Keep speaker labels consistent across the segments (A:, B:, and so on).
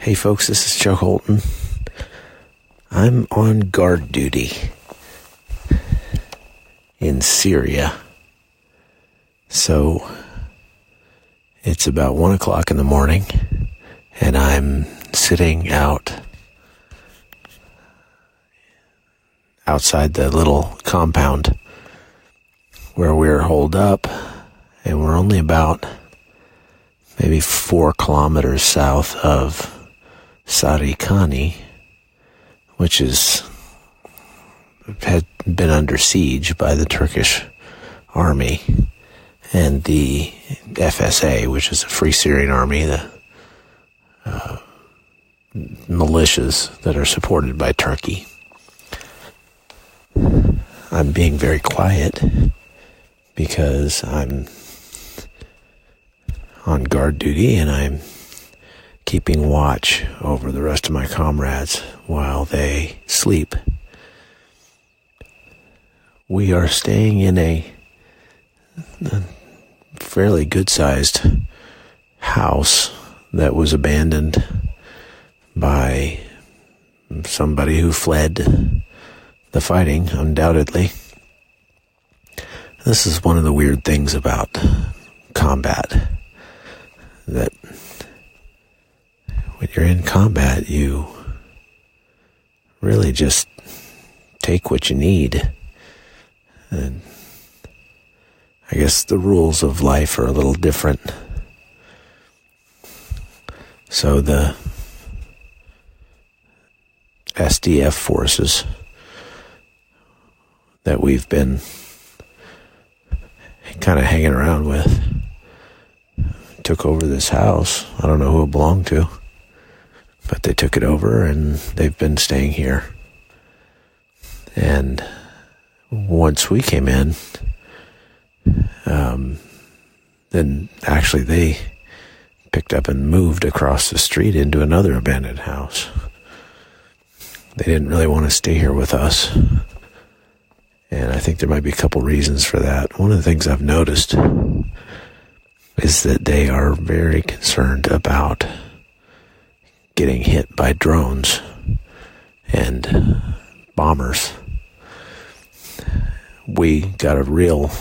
A: Hey folks, this is Joe Holton. I'm on guard duty in Syria. So it's about 1 o'clock in the morning and I'm sitting outside the little compound where we're holed up, and we're only about maybe 4 kilometers south of Syria, which had been under siege by the Turkish army and the FSA, which is the Free Syrian Army, the militias that are supported by Turkey. I'm being very quiet because I'm on guard duty and I'm keeping watch over the rest of my comrades while they sleep. We are staying in a fairly good-sized house that was abandoned by somebody who fled the fighting, undoubtedly. This is one of the weird things about combat, that when you're in combat, you really just take what you need. And I guess the rules of life are a little different. So the SDF forces that we've been kind of hanging around with took over this house. I don't know who it belonged to, but they took it over and they've been staying here. And once we came in, then actually they picked up and moved across the street into another abandoned house. They didn't really want to stay here with us. And I think there might be a couple reasons for that. One of the things I've noticed is that they are very concerned about getting hit by drones and bombers. We got a real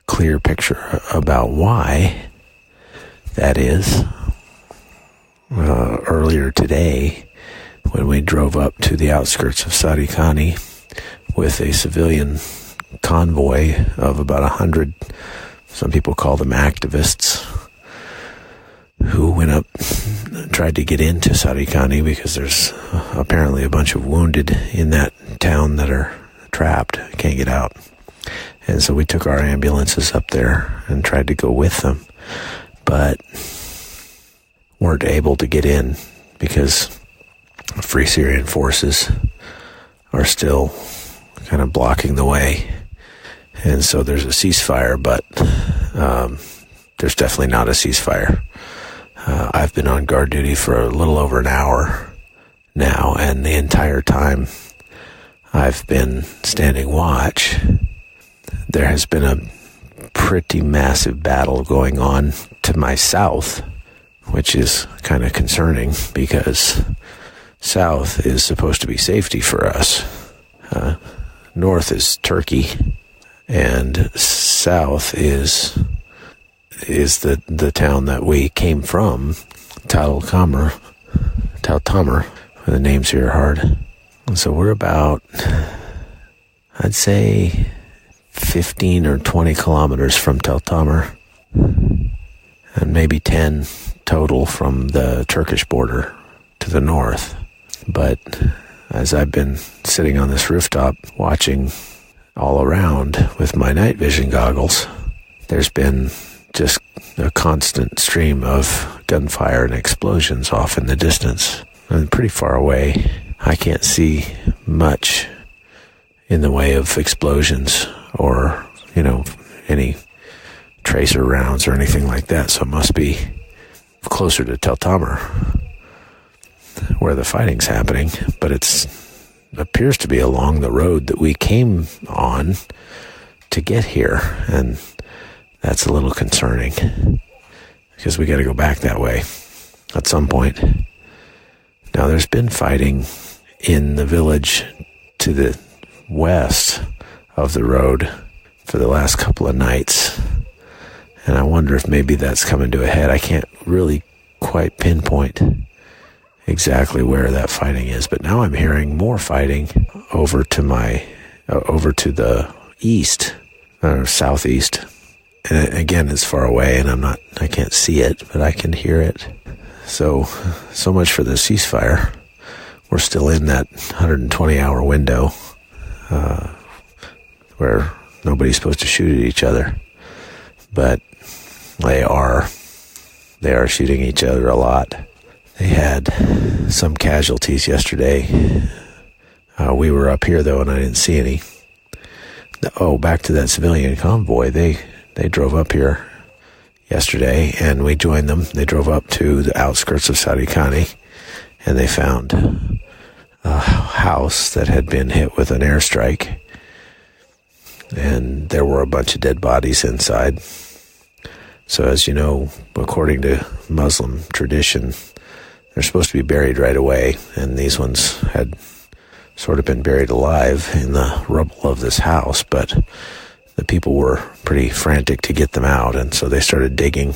A: clear picture about why that is earlier today when we drove up to the outskirts of Syria with a civilian convoy of about 100, some people call them activists, who went up, tried to get into Syria because there's apparently a bunch of wounded in that town that are trapped, can't get out. And so we took our ambulances up there and tried to go with them, but weren't able to get in because Free Syrian forces are still kind of blocking the way. And so there's a ceasefire, but there's definitely not a ceasefire. I've been on guard duty for a little over an hour now, and the entire time I've been standing watch, there has been a pretty massive battle going on to my south, which is kind of concerning because south is supposed to be safety for us. North is Turkey, and south is the town that we came from, Tal Tamr. The names here are hard. And so we're about, I'd say, 15 or 20 kilometers from Tal Tamr, and maybe 10 total from the Turkish border to the north. But as I've been sitting on this rooftop watching all around with my night vision goggles, there's been just a constant stream of gunfire and explosions off in the distance. And pretty far away, I can't see much in the way of explosions or, any tracer rounds or anything like that. So it must be closer to Tal Tamr, where the fighting's happening, but it appears to be along the road that we came on to get here, and that's a little concerning because we got to go back that way at some point. Now, there's been fighting in the village to the west of the road for the last couple of nights, and I wonder if maybe that's coming to a head. I can't really quite pinpoint exactly where that fighting is, but now I'm hearing more fighting over to the east or southeast. And again, it's far away, and I can't see it, but I can hear it. So much for the ceasefire. We're still in that 120-hour window where nobody's supposed to shoot at each other, but they are shooting each other a lot. They had some casualties yesterday. We were up here, though, and I didn't see any. Back to that civilian convoy. They drove up here yesterday, and we joined them. They drove up to the outskirts of Sarikani, and they found a house that had been hit with an airstrike, and there were a bunch of dead bodies inside. So as you know, according to Muslim tradition, they're supposed to be buried right away, and these ones had sort of been buried alive in the rubble of this house, but the people were pretty frantic to get them out, and so they started digging,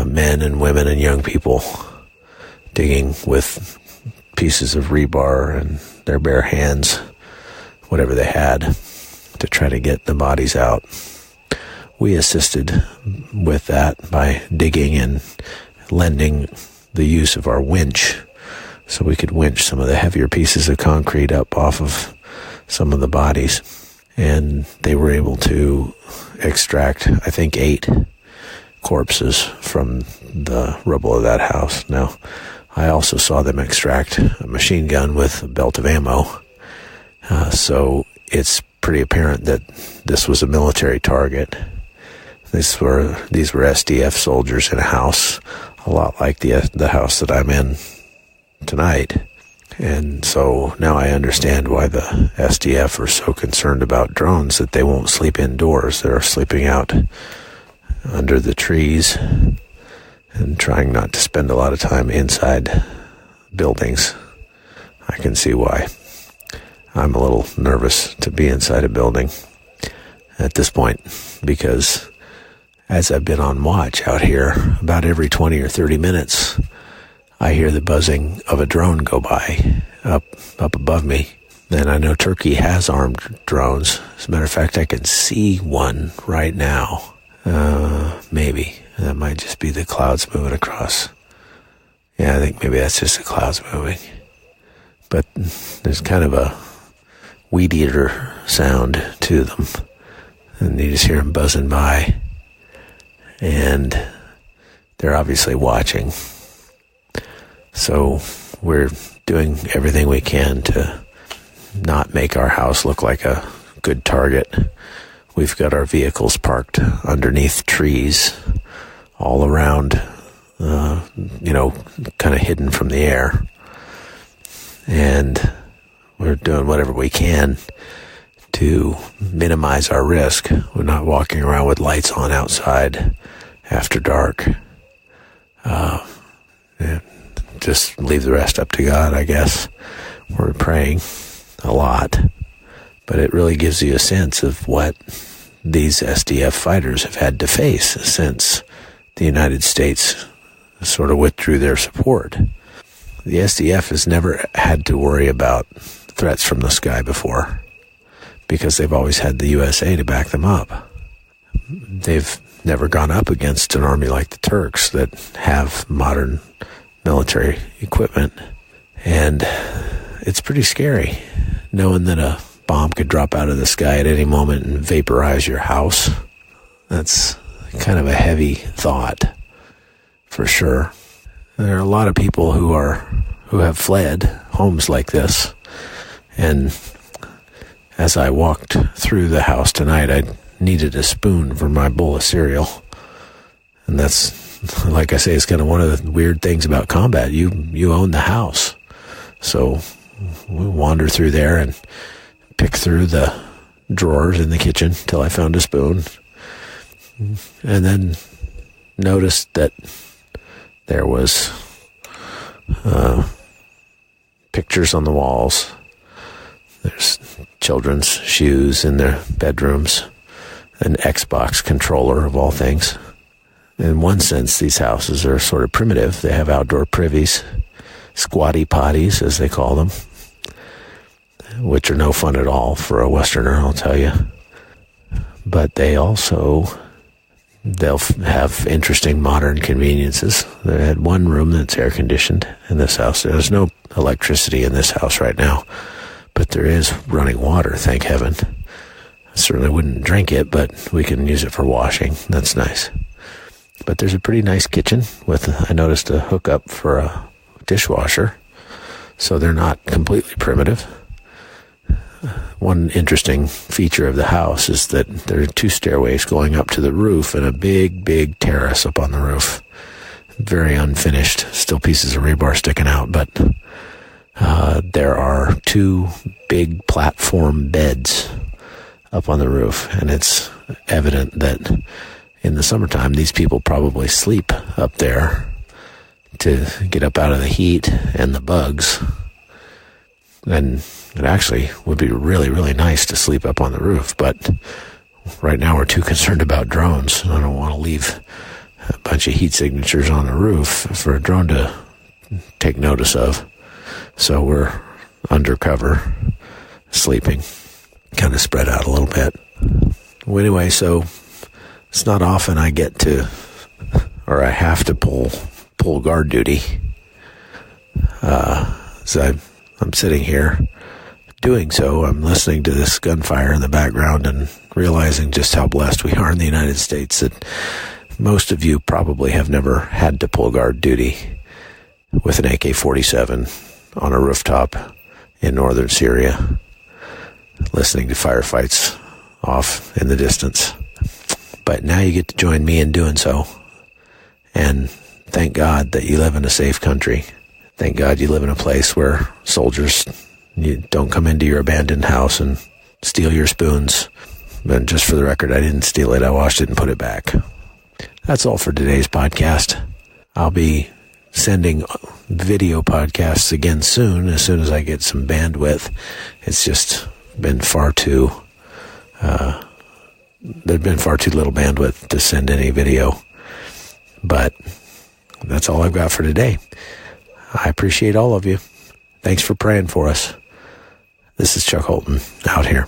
A: men and women and young people digging with pieces of rebar and their bare hands, whatever they had, to try to get the bodies out. We assisted with that by digging and lending the use of our winch so we could winch some of the heavier pieces of concrete up off of some of the bodies. And they were able to extract, I think, 8 corpses from the rubble of that house. Now, I also saw them extract a machine gun with a belt of ammo. So it's pretty apparent that this was a military target. These were SDF soldiers in a house, a lot like the house that I'm in tonight. And so now I understand why the SDF are so concerned about drones, that they won't sleep indoors. They're sleeping out under the trees and trying not to spend a lot of time inside buildings. I can see why. I'm a little nervous to be inside a building at this point, because as I've been on watch out here, about every 20 or 30 minutes, I hear the buzzing of a drone go by up above me. And I know Turkey has armed drones. As a matter of fact, I can see one right now. Maybe. That might just be the clouds moving across. Yeah, I think maybe that's just the clouds moving. But there's kind of a weed eater sound to them. And you just hear them buzzing by. And they're obviously watching. So we're doing everything we can to not make our house look like a good target. We've got our vehicles parked underneath trees all around, kind of hidden from the air. And we're doing whatever we can to minimize our risk. We're not walking around with lights on outside after dark. Just leave the rest up to God, I guess. We're praying a lot, but it really gives you a sense of what these SDF fighters have had to face since the United States sort of withdrew their support. The SDF has never had to worry about threats from the sky before, because they've always had the USA to back them up. They've never gone up against an army like the Turks that have modern military equipment. And it's pretty scary knowing that a bomb could drop out of the sky at any moment and vaporize your house. That's kind of a heavy thought, for sure. There are a lot of people who have fled homes like this. And as I walked through the house tonight, I needed a spoon for my bowl of cereal. And that's, like I say, it's kind of one of the weird things about combat. You own the house. So we wandered through there and picked through the drawers in the kitchen till I found a spoon. And then noticed that there was pictures on the walls. There's children's shoes in their bedrooms, an Xbox controller of all things. In one sense, these houses are sort of primitive. They have outdoor privies, squatty potties, as they call them, which are no fun at all for a Westerner, I'll tell you. But they'll have interesting modern conveniences. They had one room that's air conditioned in this house. There's no electricity in this house right now, but there is running water, thank heaven. I certainly wouldn't drink it, but we can use it for washing. That's nice. But there's a pretty nice kitchen with, I noticed, a hookup for a dishwasher, so they're not completely primitive. One interesting feature of the house is that there are 2 stairways going up to the roof and a big, big terrace up on the roof. Very unfinished, still pieces of rebar sticking out, but there are 2 big platform beds up on the roof, and it's evident that in the summertime these people probably sleep up there to get up out of the heat and the bugs. And it actually would be really, really nice to sleep up on the roof, but right now we're too concerned about drones. I don't want to leave a bunch of heat signatures on the roof for a drone to take notice of. So we're undercover, sleeping, kind of spread out a little bit. Well, anyway, so it's not often I get to, or I have to pull guard duty. So I'm sitting here doing so. I'm listening to this gunfire in the background and realizing just how blessed we are in the United States that most of you probably have never had to pull guard duty with an AK-47 on a rooftop in northern Syria, listening to firefights off in the distance. But now you get to join me in doing so. And thank God that you live in a safe country. Thank God you live in a place where soldiers don't come into your abandoned house and steal your spoons. And just for the record, I didn't steal it. I washed it and put it back. That's all for today's podcast. I'll be sending video podcasts again soon as I get some bandwidth. It's just been there'd been far too little bandwidth to send any video. But that's all I've got for today. I appreciate all of you. Thanks for praying for us. This is Chuck Holton, out here.